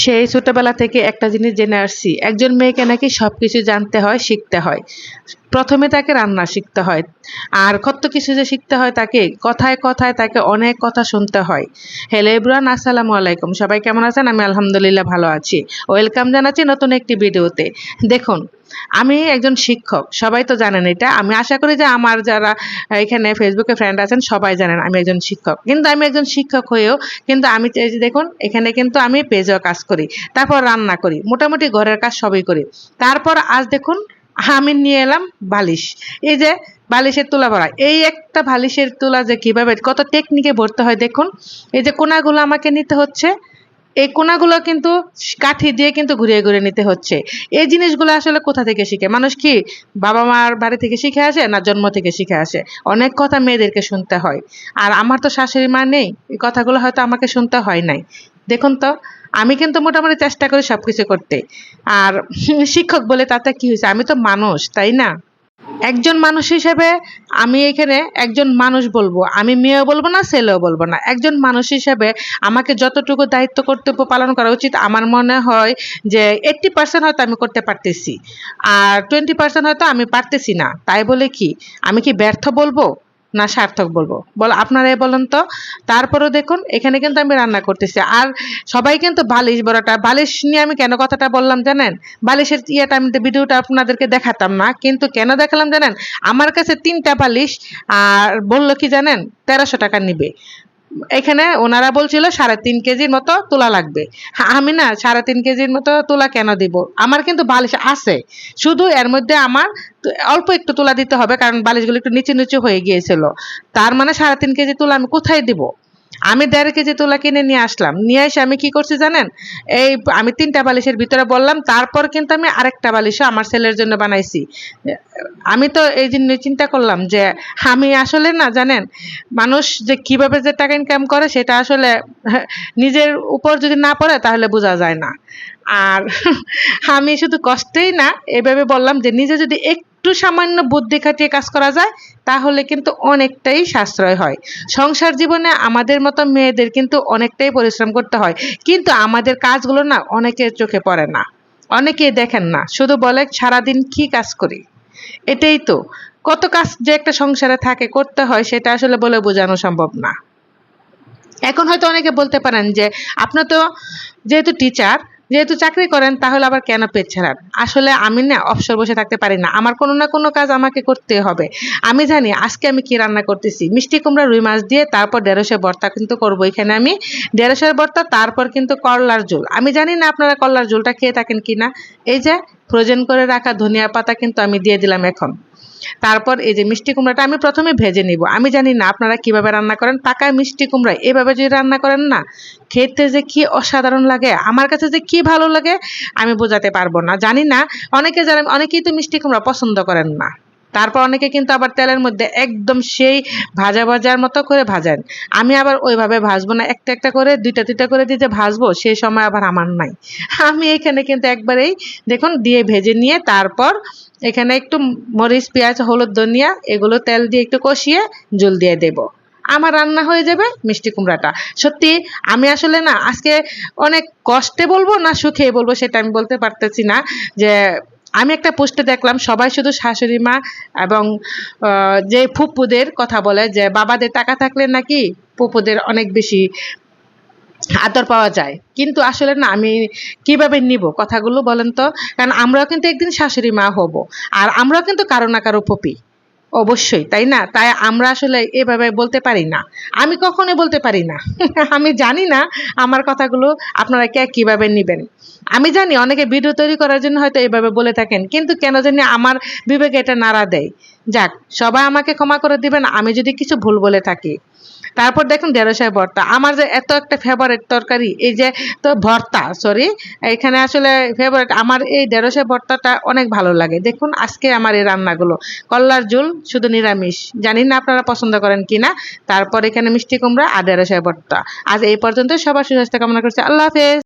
সেই ছোটবেলা থেকে একটা জিনিস জেনে আসছি, একজন মেয়েকে নাকি সব কিছু জানতে হয়, শিখতে হয়। প্রথমে তাকে রান্না শিখতে হয়, আর কত কিছু যে শিখতে হয় তাকে, কথায় কথায় তাকে অনেক কথা শুনতে হয়। হ্যালো এভরিওয়ান, আসসালামু আলাইকুম। সবাই কেমন আছেন? আমি আলহামদুলিল্লাহ ভালো আছি। ওয়েলকাম জানাচ্ছি নতুন একটি ভিডিওতে। দেখুন, আমি একজন শিক্ষক, সবাই তো জানেন এটা। আমি আশা করি যে আমার যারা এখানে ফেসবুকে ফ্রেন্ড আছেন সবাই জানেন আমি একজন শিক্ষক। কিন্তু আমি একজন শিক্ষক হয়েও কিন্তু আমি এই যে দেখুন, এখানে কিন্তু আমি পেজেও কাজ করি, তারপর রান্না করি, মোটামুটি ঘরের কাজ সবই করি। তারপর আজ দেখুন আমি নিয়ে এলাম বালিশ। এই যে বালিশের তুলা ভরা, এই একটা বালিশের তুলা যে কিভাবে কত টেকনিকে ভরতে হয় দেখুন। এই যে কোনাগুলো আমাকে নিতে হচ্ছে, এই কোনাগুলো কিন্তু কাঠি দিয়ে কিন্তু ঘুরিয়ে ঘুরিয়ে নিতে হচ্ছে। এই জিনিসগুলো আসলে কোথা থেকে শিখে মানুষ? কি বাবা মার বাড়ি থেকে শিখে আসে, না জন্ম থেকে শিখে আসে? অনেক কথা মেয়েদেরকে শুনতে হয়। আর আমার তো শাশুড়ি মা নেই, এই কথাগুলো হয়তো আমাকে শুনতে হয় নাই। দেখুন তো, আমি কিন্তু মোটামুটি চেষ্টা করি সবকিছু করতে। আর শিক্ষক বলে তাতে কি হয়েছে? আমি তো মানুষ, তাই না? একজন মানুষ হিসেবে আমি এখানে একজন মানুষ বলবো, আমি মেয়েও বলবো না, ছেলেও বলবো না। একজন মানুষ হিসেবে আমাকে যতটুকু দায়িত্ব কর্তব্য পালন করা উচিত, আমার মনে হয় যে 80% হয়তো আমি করতে পারতেছি, আর 20% হয়তো আমি পারতেছি না। তাই বলে কি আমি কি ব্যর্থ বলবো, না সার্থক বলবো? আপনারাই বলেন তো। তারপরেও দেখুন এখানে কিন্তু আমি রান্না করতেছি, আর সবাই কিন্তু বালিশ বড়টা বালিশ নিয়ে আমি কেন কথাটা বললাম জানেন? বালিশের ইয়েটা আমি ভিডিওটা আপনাদেরকে দেখাতাম না, কিন্তু কেন দেখালাম জানেন? আমার কাছে 3টা বালিশ, আর বললো কি জানেন, 1300 টাকা নিবে। এখানে ওনারা বলছিল 3.5 কেজির মতো তুলা লাগবে। আমি না 3.5 কেজির মতো তুলা কেন দিব? আমার কিন্তু বালিশ আছে, শুধু এর মধ্যে আমার অল্প একটু তুলা দিতে হবে, কারণ বালিশগুলো একটু নিচু নিচু হয়ে গিয়েছিল। তার মানে 3.5 কেজি তুলা আমি কোথায় দিব? আমি 1.5 কেজি তুলা কিনে নিয়ে আসলাম, নিয়ে এসে আমি কি করছি জানেন? এই আমি 3টা বালিশের ভিতরে বললাম, তারপর কিন্তু আমি আরেকটা বালিশও আমার ছেলের জন্য বানাইছি। আমি তো এই জন্য চিন্তা করলাম যে আমি আসলে না জানেন, মানুষ যে কিভাবে যে টাকা ইনকাম করে সেটা আসলে নিজের উপর যদি না পড়ে তাহলে বোঝা যায় না। আর আমি শুধু কষ্টেই না, এভাবে বললাম যে নিজে যদি একটু সামান্য বুদ্ধি খাটিয়ে কাজ করা যায় তাহলে কিন্তু অনেকটাই সাশ্রয় হয়। সংসার জীবনে আমাদের মতো মেয়েদের কিন্তু অনেকটাই পরিশ্রম করতে হয়, কিন্তু আমাদের কাজগুলো না অনেকের চোখে পড়ে না, অনেকেই দেখেন না, শুধু বলে সারাদিন কি কাজ করি। এটাই তো, কত কাজ যে একটা সংসারে থাকে, করতে হয়, সেটা আসলে বলে বোঝানো সম্ভব না। এখন হয়তো অনেকে বলতে পারেন যে আপনি তো যেহেতু টিচার, যেহেতু চাকরি করেন, তাহলে আবার কেন পেট ছাড়ান? আসলে আমি না অবসর বসে থাকতে পারি না, আমার কোনো না কোনো কাজ আমাকে করতে হবে। আমি জানি আজকে আমি কি রান্না করতেছি, মিষ্টি কুমড়া রুই মাছ দিয়ে, তারপর ঢেঁড়সের ভর্তা কিন্তু করবো এখানে আমি। ঢেঁড়সের ভর্তা, তারপর কিন্তু করলার ঝোল। আমি জানি না আপনারা করলার ঝোলটা খেয়ে থাকেন কিনা। এই যে ফ্রোজেন করে রাখা ধনিয়া পাতা কিন্তু আমি দিয়ে দিলাম এখন। তারপর এই যে মিষ্টি কুমড়াটা আমি প্রথমে ভেজে নিব। আমি জানি না আপনারা কিভাবে রান্না করেন, পাকা মিষ্টি কুমড়া এভাবে যদি রান্না করেন না, খেতে যে কি অসাধারণ লাগে, আমার কাছে যে কি ভালো লাগে আমি বোঝাতে পারবো না। জানি না অনেকেই তো মিষ্টি কুমড়া পছন্দ করেন না। তারপর অনেকে কিন্তু আবার তেলের মধ্যে একদম সেই ভাজা ভাজার মতো করে ভাজেন। আমি আবার ওইভাবে ভাজবো না, একটা একটা করে দুইটা দুইটা করে দিয়ে যে ভাজবো সেই সময় আবার আমার নাই। আমি এখানে কিন্তু একবারেই দেখুন দিয়ে ভেজে নিয়ে, তারপর এখানে একটু মরিচ, পেঁয়াজ, হলুদ, ধনিয়া এগুলো তেল দিয়ে একটু কষিয়ে ঝোল দিয়ে দেব। আমার রান্না হয়ে যাবে মিষ্টি কুমড়াটা। সত্যি আমি আসলে না আজকে অনেক কষ্টে বলবো না সুখে বলবো সেটা আমি বলতে পারতেছি না। যে আমি একটা পোস্টে দেখলাম সবাই শুধু শাশুড়ি মা এবং যে ফুপুদের কথা বলে, যে বাবাদের টাকা থাকলে নাকি ফুপুদের অনেক বেশি আদর পাওয়া যায়। কিন্তু আসলে না, আমি কিভাবে নিব কথাগুলো বলেন তো? কারণ আমরাও কিন্তু একদিন শাশুড়ি মা হব, আর আমরাও কিন্তু কারো না কারো ফুপি, অবশ্যই, তাই না? তাই আমরা আসলে এভাবে বলতে পারি না, আমি কখনোই বলতে পারি না। আমি জানি না আমার কথাগুলো আপনারা কে কিভাবে নিবেন। আমি জানি অনেকে ভিডিও তৈরি করার জন্য হয়তো এভাবে বলে থাকেন, কিন্তু কেন জানি আমার বিবেকে এটা নাড়া দেয়। যাক, সবাই আমাকে ক্ষমা করে দিবেন আমি যদি কিছু ভুল বলে থাকি। তারপর দেখুন ঢেঁড়সের ভর্তা, আমার যে এত একটা ফেভারিট তরকারি, এই যে তো ভর্তা সরি, এখানে আসলে ফেভারিট আমার এই ঢেঁড়সের ভর্তাটা অনেক ভালো লাগে। দেখুন আজকে আমার এই রান্নাগুলো, করলার ঝোল শুধু নিরামিষ, জানি না আপনারা পছন্দ করেন কিনা। তারপর এখানে মিষ্টি কুমড়া আর ঢেঁড়সের ভর্তা। আজ এই পর্যন্ত, সবার সুস্বাস্থ্য কামনা করছি। আল্লাহ হাফেজ।